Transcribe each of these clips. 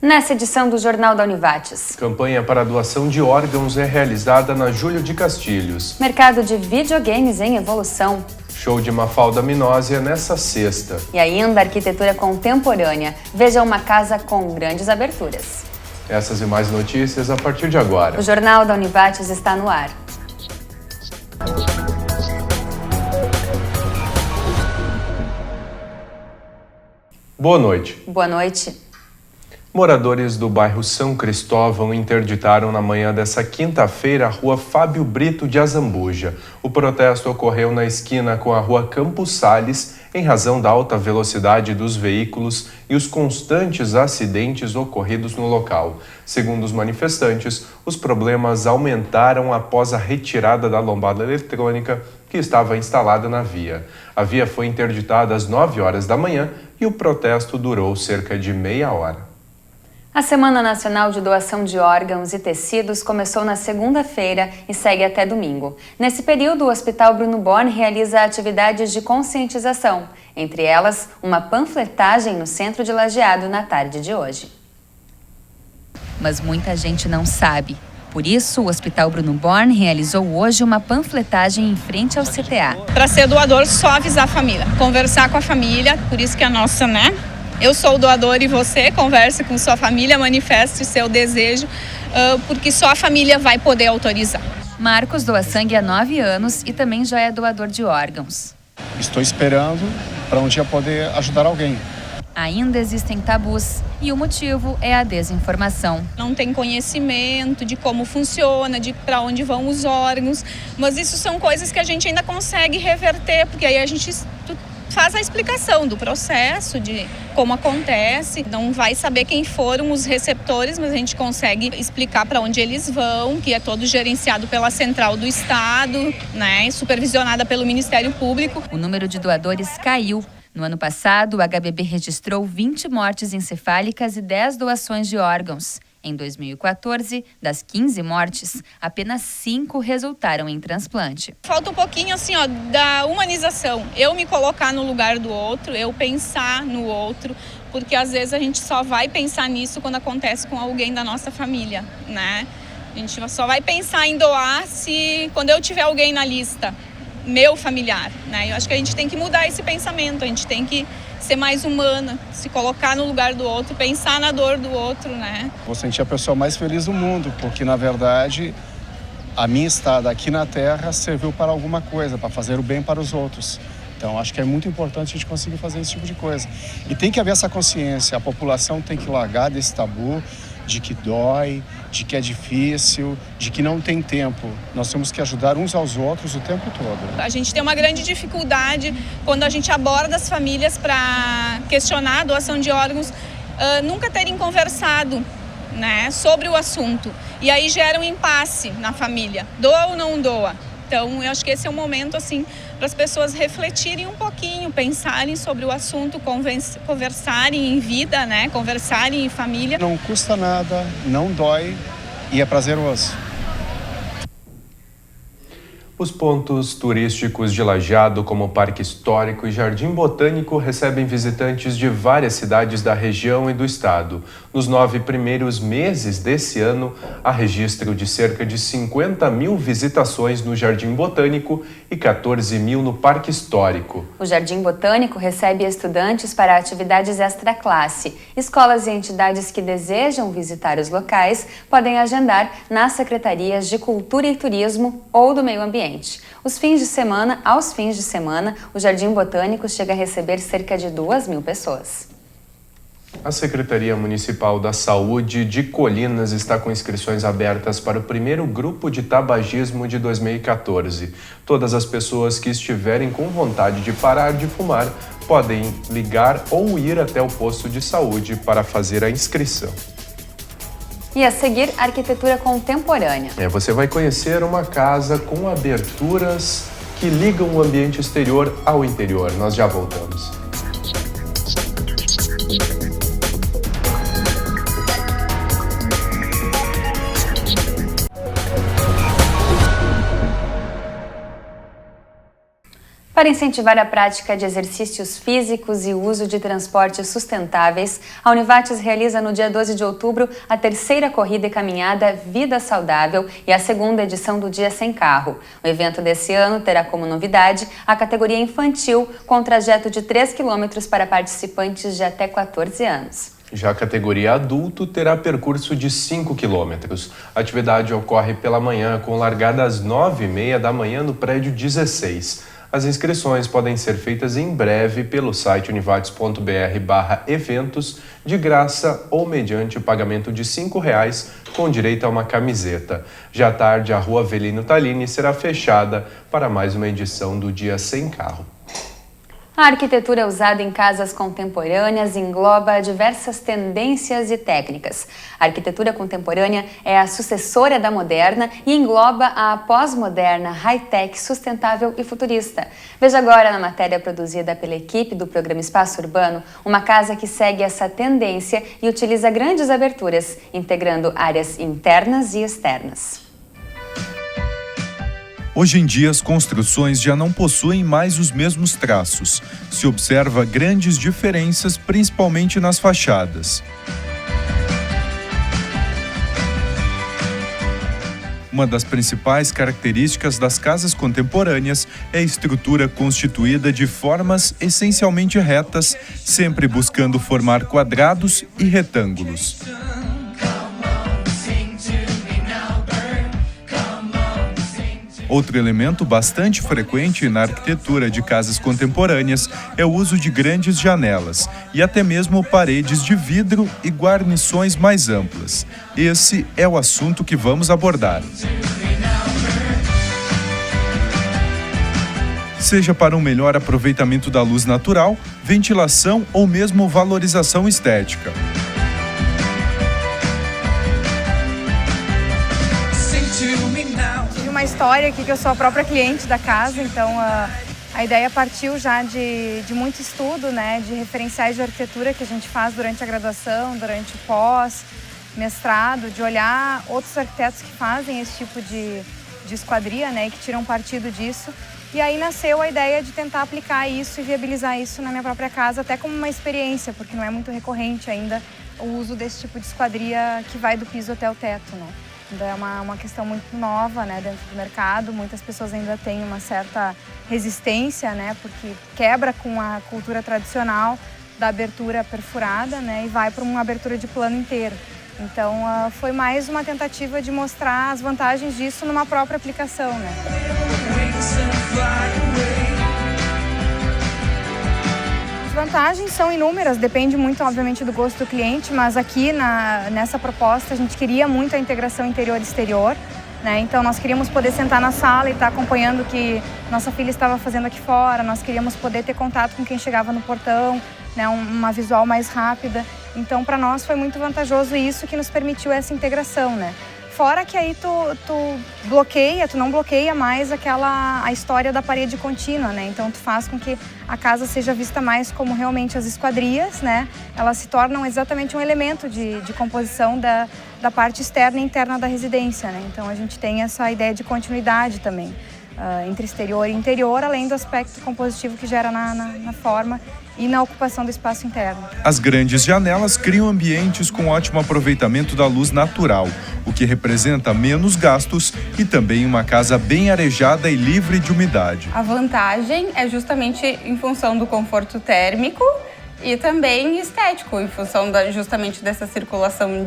Nessa edição do Jornal da Univates. Campanha para a doação de órgãos é realizada na Júlio de Castilhos. Mercado de videogames em evolução. Show de Mafalda Minósia nessa sexta. E ainda arquitetura contemporânea. Veja uma casa com grandes aberturas. Essas e mais notícias a partir de agora. O Jornal da Univates está no ar. Boa noite. Boa noite. Moradores do bairro São Cristóvão interditaram na manhã dessa quinta-feira a rua Fábio Brito de Azambuja. O protesto ocorreu na esquina com a rua Campos Sales, em razão da alta velocidade dos veículos e os constantes acidentes ocorridos no local. Segundo os manifestantes, os problemas aumentaram após a retirada da lombada eletrônica que estava instalada na via. A via foi interditada às 9 horas da manhã e o protesto durou cerca de meia hora. A Semana Nacional de Doação de Órgãos e Tecidos começou na segunda-feira e segue até domingo. Nesse período, o Hospital Bruno Born realiza atividades de conscientização, entre elas uma panfletagem no centro de Lajeado na tarde de hoje. Mas muita gente não sabe. Por isso, o Hospital Bruno Born realizou hoje uma panfletagem em frente ao CTA. Para ser doador, só avisar a família, conversar com a família, por isso que a nossa, Eu sou o doador e você converse com sua família, manifeste seu desejo, porque só a família vai poder autorizar. Marcos doa sangue há 9 anos e também já é doador de órgãos. Estou esperando para um dia poder ajudar alguém. Ainda existem tabus e o motivo é a desinformação. Não tem conhecimento de como funciona, de para onde vão os órgãos, mas isso são coisas que a gente ainda consegue reverter, porque aí a gente faz a explicação do processo, de como acontece. Não vai saber quem foram os receptores, mas a gente consegue explicar para onde eles vão, que é todo gerenciado pela Central do Estado, supervisionada pelo Ministério Público. O número de doadores caiu. No ano passado, o HBB registrou 20 mortes encefálicas e 10 doações de órgãos. Em 2014, das 15 mortes, apenas 5 resultaram em transplante. Falta um pouquinho da humanização. Eu me colocar no lugar do outro, eu pensar no outro, porque às vezes a gente só vai pensar nisso quando acontece com alguém da nossa família, A gente só vai pensar em doar quando eu tiver alguém na lista, meu familiar, Eu acho que a gente tem que mudar esse pensamento, a gente tem que ser mais humana, se colocar no lugar do outro, pensar na dor do outro, Vou sentir a pessoa mais feliz do mundo, porque na verdade a minha estada aqui na Terra serviu para alguma coisa, para fazer o bem para os outros. Então acho que é muito importante a gente conseguir fazer esse tipo de coisa. E tem que haver essa consciência, a população tem que largar desse tabu de que dói, de que é difícil, de que não tem tempo. Nós temos que ajudar uns aos outros o tempo todo. A gente tem uma grande dificuldade quando a gente aborda as famílias para questionar a doação de órgãos, nunca terem conversado sobre o assunto. E aí gera um impasse na família. Doa ou não doa? Então, eu acho que esse é um momento, para as pessoas refletirem um pouquinho, pensarem sobre o assunto, conversarem em vida, conversarem em família. Não custa nada, não dói e é prazeroso. Os pontos turísticos de Lajeado, como o Parque Histórico e Jardim Botânico, recebem visitantes de várias cidades da região e do estado. Nos 9 primeiros meses desse ano, há registro de cerca de 50 mil visitações no Jardim Botânico e 14 mil no Parque Histórico. O Jardim Botânico recebe estudantes para atividades extra-classe. Escolas e entidades que desejam visitar os locais podem agendar nas secretarias de Cultura e Turismo ou do Meio Ambiente. Aos fins de semana, o Jardim Botânico chega a receber cerca de 2.000 pessoas. A Secretaria Municipal da Saúde de Colinas está com inscrições abertas para o primeiro grupo de tabagismo de 2014. Todas as pessoas que estiverem com vontade de parar de fumar podem ligar ou ir até o posto de saúde para fazer a inscrição. E a seguir, arquitetura contemporânea. Você vai conhecer uma casa com aberturas que ligam o ambiente exterior ao interior. Nós já voltamos. Para incentivar a prática de exercícios físicos e o uso de transportes sustentáveis, a Univates realiza no dia 12 de outubro a terceira corrida e caminhada Vida Saudável e a segunda edição do Dia Sem Carro. O evento desse ano terá como novidade a categoria infantil, com um trajeto de 3 quilômetros para participantes de até 14 anos. Já a categoria adulto terá percurso de 5 quilômetros. A atividade ocorre pela manhã, com largada às 9h30 da manhã no prédio 16. As inscrições podem ser feitas em breve pelo site univates.br/eventos, de graça ou mediante o pagamento de R$ 5,00, com direito a uma camiseta. Já à tarde, a Rua Avelino Tallini será fechada para mais uma edição do Dia Sem Carro. A arquitetura usada em casas contemporâneas engloba diversas tendências e técnicas. A arquitetura contemporânea é a sucessora da moderna e engloba a pós-moderna, high-tech, sustentável e futurista. Veja agora na matéria produzida pela equipe do programa Espaço Urbano, uma casa que segue essa tendência e utiliza grandes aberturas, integrando áreas internas e externas. Hoje em dia, as construções já não possuem mais os mesmos traços. Se observa grandes diferenças, principalmente nas fachadas. Uma das principais características das casas contemporâneas é a estrutura constituída de formas essencialmente retas, sempre buscando formar quadrados e retângulos. Outro elemento bastante frequente na arquitetura de casas contemporâneas é o uso de grandes janelas e até mesmo paredes de vidro e guarnições mais amplas. Esse é o assunto que vamos abordar. Seja para um melhor aproveitamento da luz natural, ventilação ou mesmo valorização estética. Uma história aqui que eu sou a própria cliente da casa, então a ideia partiu já de muito estudo, né, de referenciais de arquitetura que a gente faz durante a graduação, durante o pós-mestrado, de olhar outros arquitetos que fazem esse tipo de esquadria, né, e que tiram partido disso. E aí nasceu a ideia de tentar aplicar isso e viabilizar isso na minha própria casa, até como uma experiência, porque não é muito recorrente ainda o uso desse tipo de esquadria que vai do piso até o teto, né. Então é uma questão muito nova, né, dentro do mercado. Muitas pessoas ainda têm uma certa resistência, né, porque quebra com a cultura tradicional da abertura perfurada, né, e vai para uma abertura de plano inteiro. Então foi mais uma tentativa de mostrar as vantagens disso numa própria aplicação, né. As vantagens são inúmeras, depende muito, obviamente, do gosto do cliente, mas aqui nessa proposta a gente queria muito a integração interior-exterior, né? Então nós queríamos poder sentar na sala e estar acompanhando o que nossa filha estava fazendo aqui fora, nós queríamos poder ter contato com quem chegava no portão, né? Uma visual mais rápida. Então para nós foi muito vantajoso isso que nos permitiu essa integração, né? Fora que aí tu não bloqueia mais a história da parede contínua, né? Então tu faz com que a casa seja vista mais como realmente as esquadrias, né? Elas se tornam exatamente um elemento de composição da parte externa e interna da residência, né? Então a gente tem essa ideia de continuidade também, entre exterior e interior, além do aspecto compositivo que gera na forma e na ocupação do espaço interno. As grandes janelas criam ambientes com ótimo aproveitamento da luz natural, o que representa menos gastos e também uma casa bem arejada e livre de umidade. A vantagem é justamente em função do conforto térmico e também estético, em função justamente dessa circulação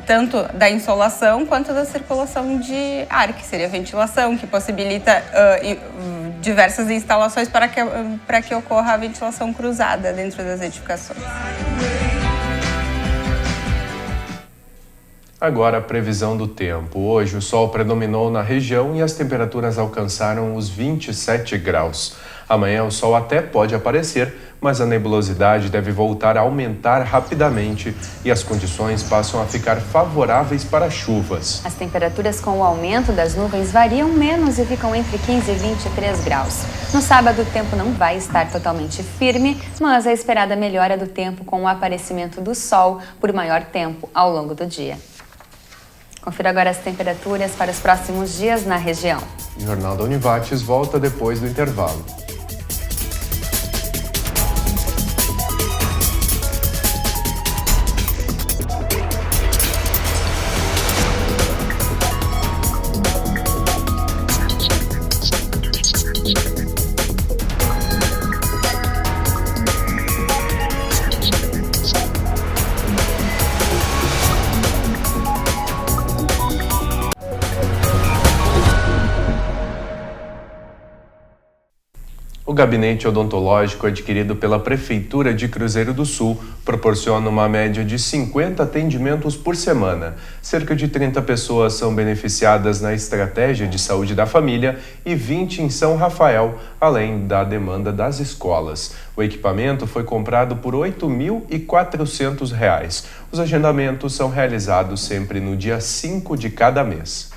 tanto da insolação quanto da circulação de ar, que seria a ventilação, que possibilita diversas instalações para que ocorra a ventilação cruzada dentro das edificações. Agora a previsão do tempo. Hoje o sol predominou na região e as temperaturas alcançaram os 27 graus. Amanhã o sol até pode aparecer, mas a nebulosidade deve voltar a aumentar rapidamente e as condições passam a ficar favoráveis para chuvas. As temperaturas com o aumento das nuvens variam menos e ficam entre 15 e 23 graus. No sábado o tempo não vai estar totalmente firme, mas a esperada melhora do tempo com o aparecimento do sol por maior tempo ao longo do dia. Confira agora as temperaturas para os próximos dias na região. O Jornal da Univates volta depois do intervalo. gabinete odontológico adquirido pela Prefeitura de Cruzeiro do Sul proporciona uma média de 50 atendimentos por semana. Cerca de 30 pessoas são beneficiadas na estratégia de saúde da família e 20 em São Rafael, além da demanda das escolas. O equipamento foi comprado por R$ 8.400. Os agendamentos são realizados sempre no dia 5 de cada mês.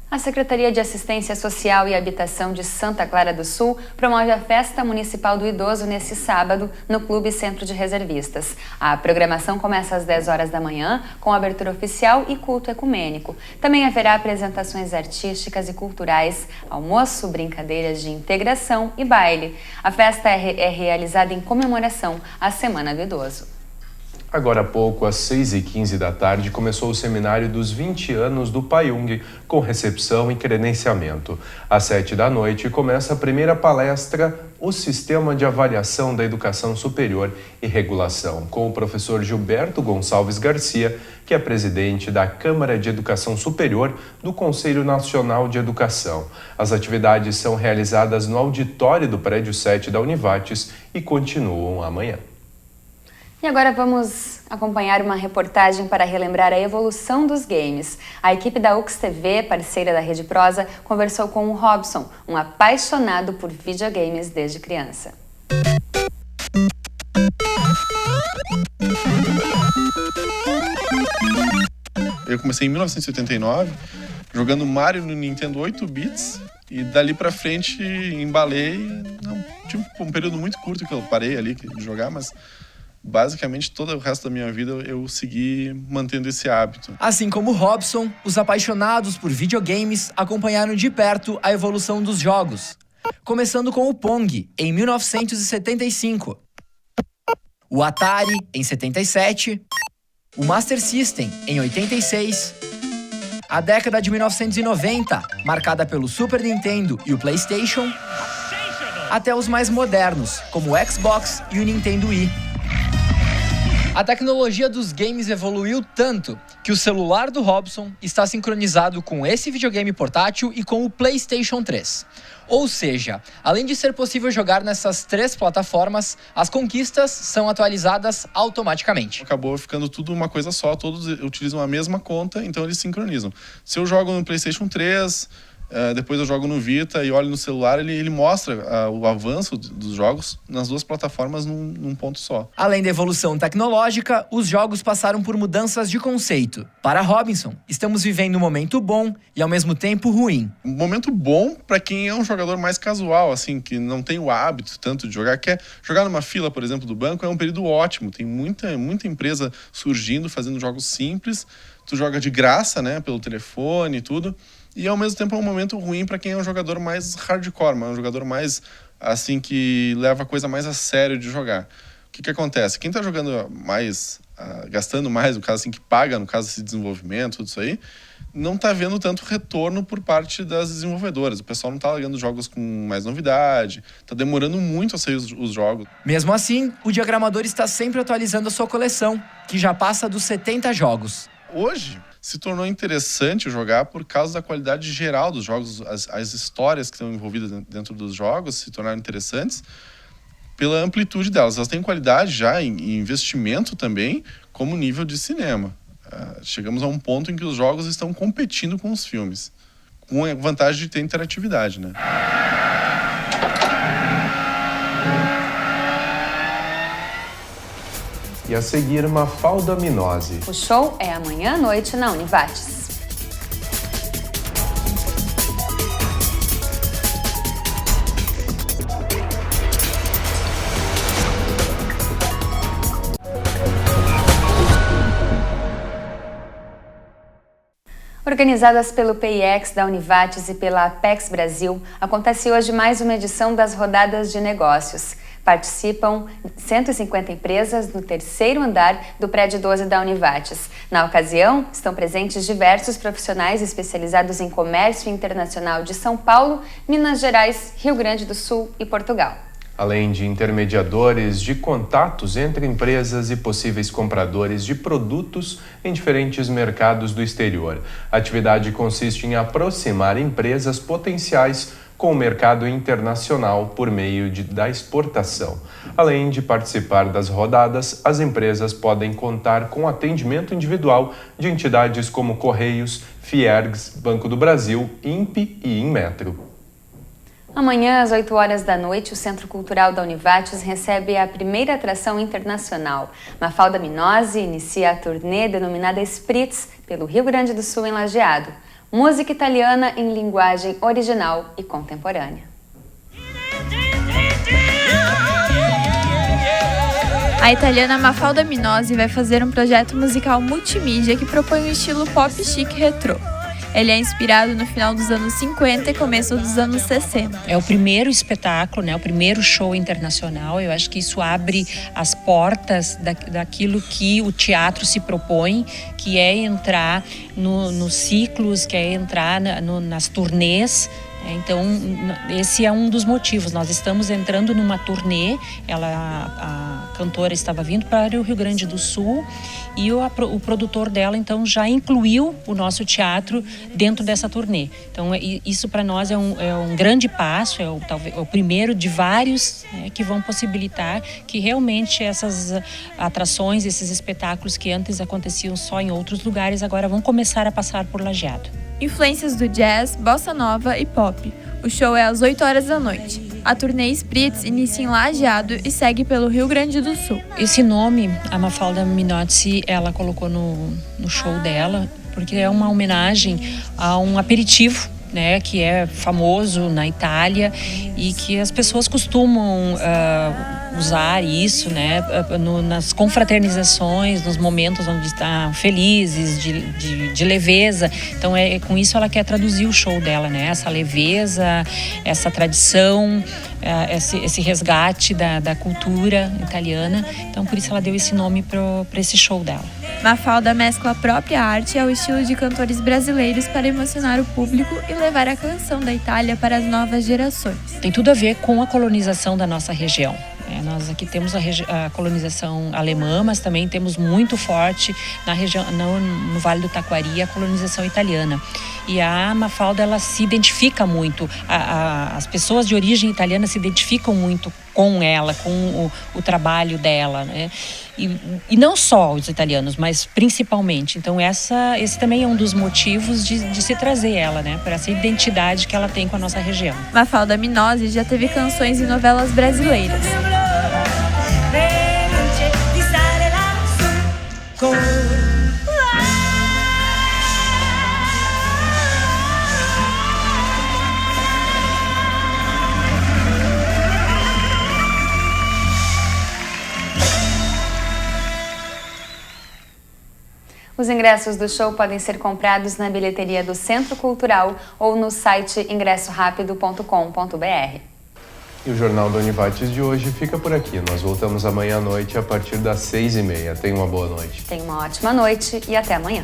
A Secretaria de Assistência Social e Habitação de Santa Clara do Sul promove a Festa Municipal do Idoso neste sábado no Clube Centro de Reservistas. A programação começa às 10 horas da manhã, com abertura oficial e culto ecumênico. Também haverá apresentações artísticas e culturais, almoço, brincadeiras de integração e baile. A festa é realizada em comemoração à Semana do Idoso. Agora há pouco, às 6h15 da tarde, começou o seminário dos 20 anos do Paiung, com recepção e credenciamento. Às 7 da noite, começa a primeira palestra, O Sistema de Avaliação da Educação Superior e Regulação, com o professor Gilberto Gonçalves Garcia, que é presidente da Câmara de Educação Superior do Conselho Nacional de Educação. As atividades são realizadas no auditório do prédio 7 da Univates e continuam amanhã. E agora vamos acompanhar uma reportagem para relembrar a evolução dos games. A equipe da UX TV, parceira da Rede Prosa, conversou com o Robson, um apaixonado por videogames desde criança. Eu comecei em 1989, jogando Mario no Nintendo 8 bits, e dali pra frente embalei. Tive um período muito curto que eu parei ali de jogar, mas basicamente todo o resto da minha vida eu segui mantendo esse hábito. Assim como Robson, os apaixonados por videogames acompanharam de perto a evolução dos jogos, começando com o Pong, em 1975, o Atari, em 77, o Master System, em 86, a década de 1990, marcada pelo Super Nintendo e o PlayStation, até os mais modernos, como o Xbox e o Nintendo Wii. A tecnologia dos games evoluiu tanto que o celular do Robson está sincronizado com esse videogame portátil e com o PlayStation 3. Ou seja, além de ser possível jogar nessas 3 plataformas, as conquistas são atualizadas automaticamente. Acabou ficando tudo uma coisa só, todos utilizam a mesma conta, então eles sincronizam. Se eu jogo no PlayStation 3... depois eu jogo no Vita e olho no celular, ele mostra o avanço dos jogos nas 2 plataformas num ponto só. Além da evolução tecnológica, os jogos passaram por mudanças de conceito. Para Robinson, estamos vivendo um momento bom e ao mesmo tempo ruim. Um momento bom para quem é um jogador mais casual, assim, que não tem o hábito tanto de jogar. Quer jogar numa fila, por exemplo, do banco, é um período ótimo. Tem muita empresa surgindo, fazendo jogos simples. Tu joga de graça, né, pelo telefone e tudo. E ao mesmo tempo é um momento ruim para quem é um jogador mais hardcore, um jogador mais, assim, que leva a coisa mais a sério de jogar. O que acontece? Quem está jogando mais, gastando mais, no caso assim, que paga, no caso esse desenvolvimento, tudo isso aí, não está vendo tanto retorno por parte das desenvolvedoras. O pessoal não está largando jogos com mais novidade, está demorando muito a sair os jogos. Mesmo assim, o diagramador está sempre atualizando a sua coleção, que já passa dos 70 jogos. Hoje se tornou interessante jogar por causa da qualidade geral dos jogos, as histórias que estão envolvidas dentro dos jogos se tornaram interessantes pela amplitude delas. Elas têm qualidade já em investimento também, como nível de cinema. Chegamos a um ponto em que os jogos estão competindo com os filmes, com a vantagem de ter interatividade, né? E a seguir, Mafalda Minozzi. O show é amanhã à noite na Univates. Organizadas pelo PIEX da Univates e pela Apex Brasil, acontece hoje mais uma edição das Rodadas de Negócios. Participam 150 empresas no 3º andar do prédio 12 da Univates. Na ocasião, estão presentes diversos profissionais especializados em comércio internacional de São Paulo, Minas Gerais, Rio Grande do Sul e Portugal. Além de intermediadores de contatos entre empresas e possíveis compradores de produtos em diferentes mercados do exterior. A atividade consiste em aproximar empresas potenciais com o mercado internacional por meio da exportação. Além de participar das rodadas, as empresas podem contar com atendimento individual de entidades como Correios, Fiergs, Banco do Brasil, INPE e Inmetro. Amanhã, às 8 horas da noite, o Centro Cultural da Univates recebe a primeira atração internacional. Mafalda Minozzi inicia a turnê denominada Spritz pelo Rio Grande do Sul em Lajeado. Música italiana em linguagem original e contemporânea. A italiana Mafalda Minozzi vai fazer um projeto musical multimídia que propõe um estilo pop chic retrô. Ele é inspirado no final dos anos 50 e começo dos anos 60. É o primeiro espetáculo, né? O primeiro show internacional. Eu acho que isso abre as portas daquilo que o teatro se propõe, que é entrar nos ciclos, que é entrar nas turnês. Então, esse é um dos motivos. Nós estamos entrando numa turnê. A cantora estava vindo para o Rio Grande do Sul e o produtor dela, então, já incluiu o nosso teatro dentro dessa turnê. Então, isso para nós é um grande passo, talvez o primeiro de vários, né, que vão possibilitar que realmente essas atrações, esses espetáculos que antes aconteciam só em outros lugares, agora vão começar a passar por Lajeado. Influências do jazz, bossa nova e pop. O show é às 8 horas da noite. A turnê Spritz inicia em Lajeado e segue pelo Rio Grande do Sul. Esse nome, a Mafalda Minozzi, ela colocou no show dela, porque é uma homenagem a um aperitivo, né, que é famoso na Itália e que as pessoas costumam usar isso, né, nas confraternizações, nos momentos onde estão felizes, de leveza. Então, com isso ela quer traduzir o show dela, né, essa leveza, essa tradição, esse resgate da cultura italiana. Então, por isso ela deu esse nome para esse show dela. Mafalda mescla a própria arte ao estilo de cantores brasileiros para emocionar o público e levar a canção da Itália para as novas gerações. Tem tudo a ver com a colonização da nossa região. Nós aqui temos a colonização alemã, mas também temos muito forte na região, no Vale do Taquari, a colonização italiana. E a Mafalda, ela se identifica muito, as pessoas de origem italiana se identificam muito com ela, com o trabalho dela, né? E não só os italianos, mas principalmente. Então esse também é um dos motivos de se trazer ela, né? Por essa identidade que ela tem com a nossa região. Mafalda Minozzi já teve canções em novelas brasileiras. Os ingressos do show podem ser comprados na bilheteria do Centro Cultural ou no site ingressorapido.com.br. E o Jornal da Univates de hoje fica por aqui. Nós voltamos amanhã à noite a partir das 6h30. Tenha uma boa noite. Tenha uma ótima noite e até amanhã.